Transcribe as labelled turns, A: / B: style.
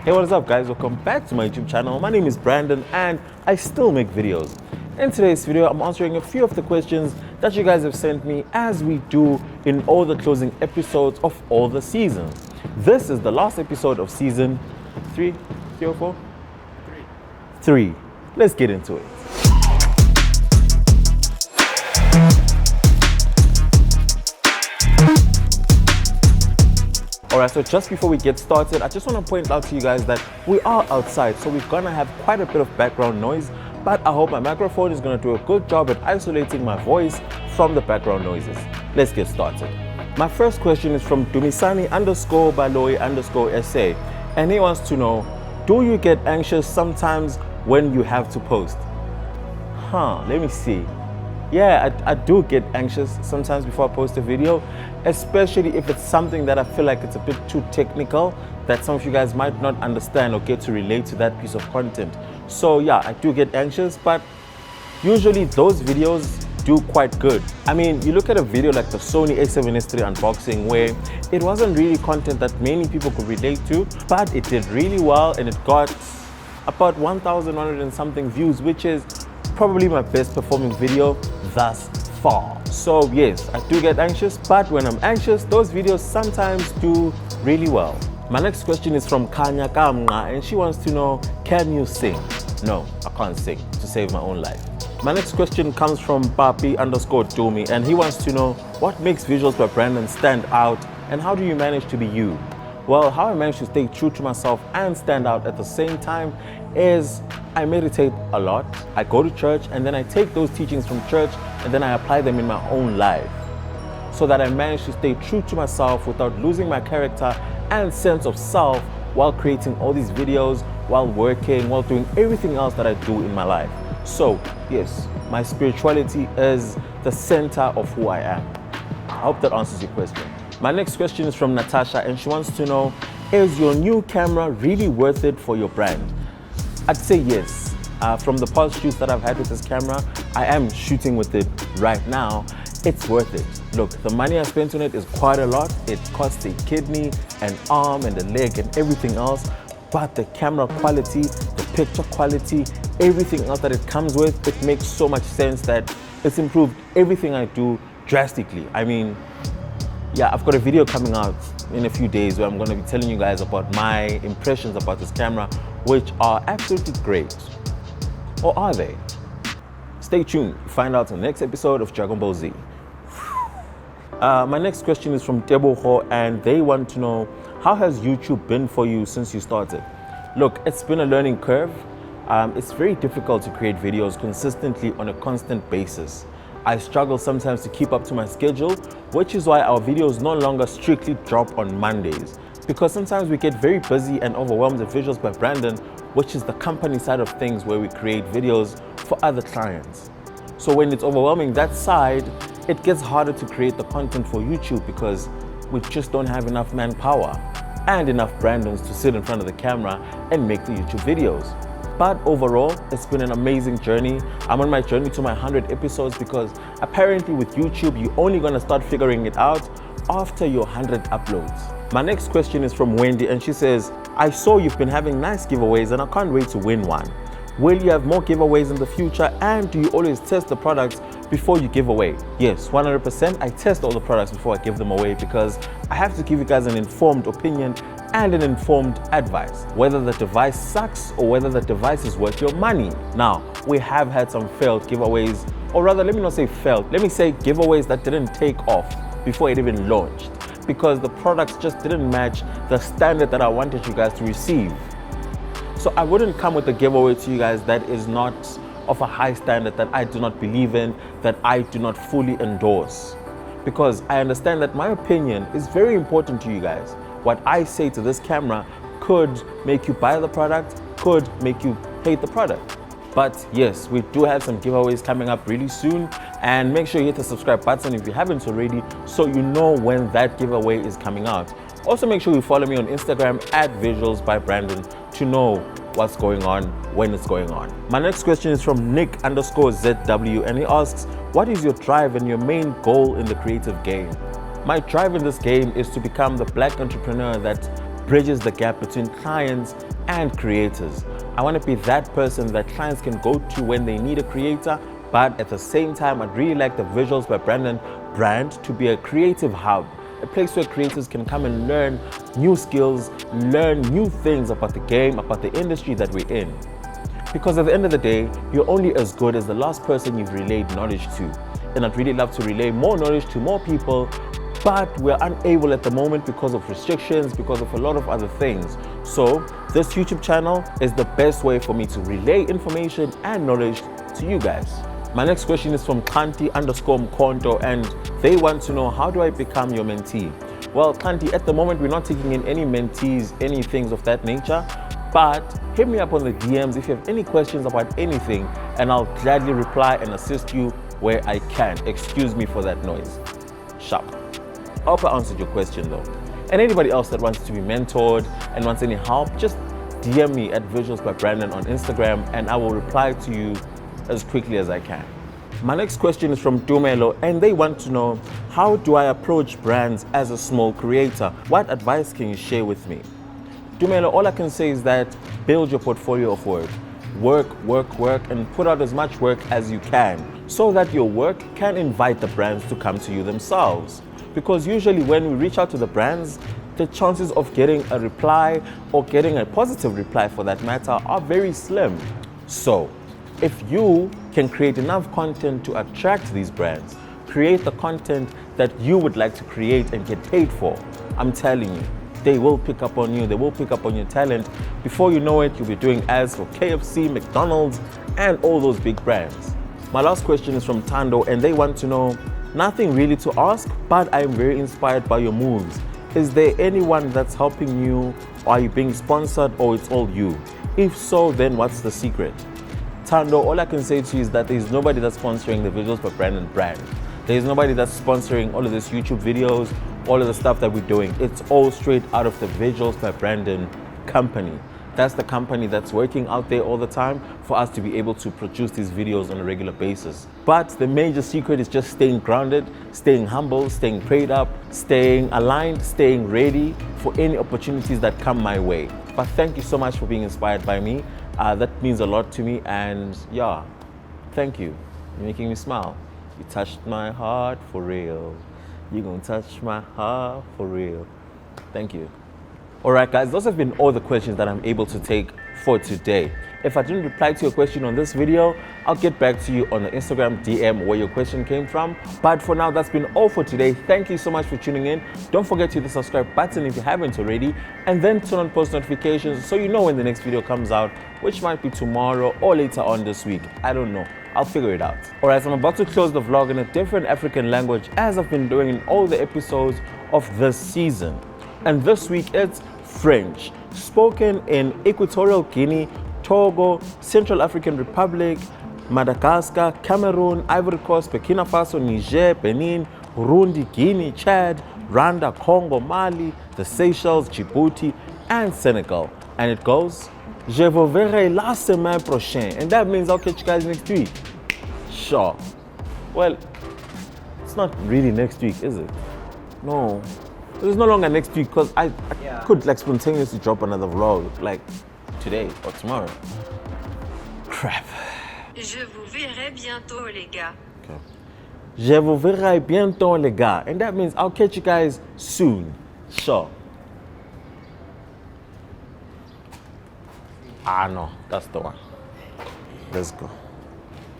A: Hey, what is up guys? Welcome back to my YouTube channel. My name is Brandon and I still make videos. In today's video, I'm answering a few of the questions that you guys have sent me as we do in all the closing episodes of all the seasons. This is the last episode of season 3 or 4? 3. Let's get into it. Alright, so just before we get started, I just want to point out to you guys that we are outside, so we're gonna have quite a bit of background noise, but I hope my microphone is gonna do a good job at isolating my voice from the background noises. Let's get started. My first question is from Dumisani_Baloi_SA, and he wants to know, do you get anxious sometimes when you have to post? Let me see. Yeah, I do get anxious sometimes before I post a video, especially if it's something that I feel like it's a bit too technical, that some of you guys might not understand or get to relate to that piece of content. So yeah, I do get anxious, but usually those videos do quite good. I mean, you look at a video like the Sony a7S III unboxing where it wasn't really content that many people could relate to, but it did really well and it got about 1,100 and something views, which is probably my best performing video thus far. So yes, I do get anxious, but when I'm anxious, those videos sometimes do really well. My next question is from Kanya Kamna, and she wants to know, can you sing? No, I can't sing to save my own life. My next question comes from Papi_Dumi, and he wants to know, what makes Visuals by Brandon stand out, and how do you manage to be you? Well, how I manage to stay true to myself and stand out at the same time is I meditate a lot, I go to church, and then I take those teachings from church and then I apply them in my own life so that I manage to stay true to myself without losing my character and sense of self while creating all these videos, while working, while doing everything else that I do in my life. So yes, my spirituality is the center of who I am. I hope that answers your question. My next question is from Natasha, and she wants to know, is your new camera really worth it for your brand? I'd say yes. From the past shoots that I've had with this camera, I am shooting with it right now. It's worth it. Look, the money I spent on it is quite a lot. It costs a kidney, an arm, and a leg, and everything else. But the camera quality, the picture quality, everything else that it comes with, it makes so much sense that it's improved everything I do drastically. I mean, yeah, I've got a video coming out in a few days where I'm going to be telling you guys about my impressions about this camera, which are absolutely great. Or are they? Stay tuned, find out in the next episode of Dragon Ball Z. My next question is from Teboho, and they want to know, how has YouTube been for you since you started? Look, it's been a learning curve. It's very difficult to create videos consistently on a constant basis. I struggle sometimes to keep up to my schedule, which is why our videos no longer strictly drop on Mondays. Because sometimes we get very busy and overwhelmed at Visuals by Brandon, which is the company side of things where we create videos for other clients. So when it's overwhelming that side, it gets harder to create the content for YouTube because we just don't have enough manpower and enough Brandons to sit in front of the camera and make the YouTube videos. But overall, it's been an amazing journey. I'm on my journey to my 100 episodes because apparently with YouTube, you're only gonna start figuring it out after your 100 uploads. My next question is from Wendy, and she says, I saw you've been having nice giveaways and I can't wait to win one. Will you have more giveaways in the future, and do you always test the products before you give away? Yes, 100%. I test all the products before I give them away because I have to give you guys an informed opinion and an informed advice, whether the device sucks or whether the device is worth your money. Now, we have had some failed giveaways, or rather, let me not say failed, let me say giveaways that didn't take off before it even launched because the products just didn't match the standard that I wanted you guys to receive. So I wouldn't come with a giveaway to you guys that is not of a high standard, that I do not believe in, that I do not fully endorse. Because I understand that my opinion is very important to you guys. What I say to this camera could make you buy the product, could make you hate the product. But yes, we do have some giveaways coming up really soon, and make sure you hit the subscribe button if you haven't already so you know when that giveaway is coming out. Also make sure you follow me on Instagram at Visuals by Brandon to know what's going on when it's going on. My next question is from Nick_ZW, and he asks, what is your drive and your main goal in the creative game? My drive in this game is to become the black entrepreneur that bridges the gap between clients and creators. I want to be that person that clients can go to when they need a creator, but at the same time, I'd really like the Visuals by Brandon brand to be a creative hub, a place where creators can come and learn new skills, learn new things about the game, about the industry that we're in. Because at the end of the day, you're only as good as the last person you've relayed knowledge to. And I'd really love to relay more knowledge to more people, but we're unable at the moment because of restrictions, because of a lot of other things. So this YouTube channel is the best way for me to relay information and knowledge to you guys. My next question is from Kanti_Mkonto, and they want to know, how do I become your mentee? Well, Kanti, at the moment, we're not taking in any mentees, any things of that nature, but hit me up on the DMs if you have any questions about anything, and I'll gladly reply and assist you where I can. Excuse me for that noise. Sharp. I hope I answered your question though. And anybody else that wants to be mentored and wants any help, just DM me at Visuals by Brandon on Instagram, and I will reply to you as quickly as I can. My next question is from Dumelo, and they want to know, how do I approach brands as a small creator? What advice can you share with me? Dumelo, all I can say is that build your portfolio of work. Work, and put out as much work as you can so that your work can invite the brands to come to you themselves. Because usually when we reach out to the brands, the chances of getting a reply or getting a positive reply for that matter are very slim. So if you can create enough content to attract these brands, create the content that you would like to create and get paid for, I'm telling you, they will pick up on you, they will pick up on your talent. Before you know it, you'll be doing ads for KFC, McDonald's, and all those big brands. My last question is from Tando, and they want to know, nothing really to ask, but I'm very inspired by your moves. Is there anyone that's helping you? Are you being sponsored, or it's all you? If so, then what's the secret? Tando, all I can say to you is that there's nobody that's sponsoring the Visuals by Brandon brand. There's nobody that's sponsoring all of this YouTube videos, all of the stuff that we're doing. It's all straight out of the Visuals by Brandon company. That's the company that's working out there all the time for us to be able to produce these videos on a regular basis. But the major secret is just staying grounded, staying humble, staying prayed up, staying aligned, staying ready for any opportunities that come my way. But thank you so much for being inspired by me. That means a lot to me, and yeah, thank you. You're making me smile. You touched my heart for real. You're gonna touch my heart for real. Thank you. All right, guys, those have been all the questions that I'm able to take for today. If I didn't reply to your question on this video, I'll get back to you on the Instagram DM where your question came from. But for now, that's been all for today. Thank you so much for tuning in. Don't forget to hit the subscribe button if you haven't already, and then turn on post notifications so you know when the next video comes out, which might be tomorrow or later on this week. I don't know. I'll figure it out. All right, so I'm about to close the vlog in a different African language, as I've been doing in all the episodes of this season. And this week it's French, spoken in Equatorial Guinea, Togo, Central African Republic, Madagascar, Cameroon, Ivory Coast, Burkina Faso, Niger, Benin, Burundi, Guinea, Chad, Rwanda, Congo, Mali, the Seychelles, Djibouti, and Senegal. And it goes, Je vous verrai la semaine prochaine. And that means I'll catch you guys next week. Sure. Well, it's not really next week, is it? No. It's no longer next week because I could like spontaneously drop another vlog like today or tomorrow. Crap.
B: Je vous verrai bientôt, les gars.
A: Okay. Je vous verrai bientôt, les gars. And that means I'll catch you guys soon. Sure. Ah, no, that's the one. Let's go.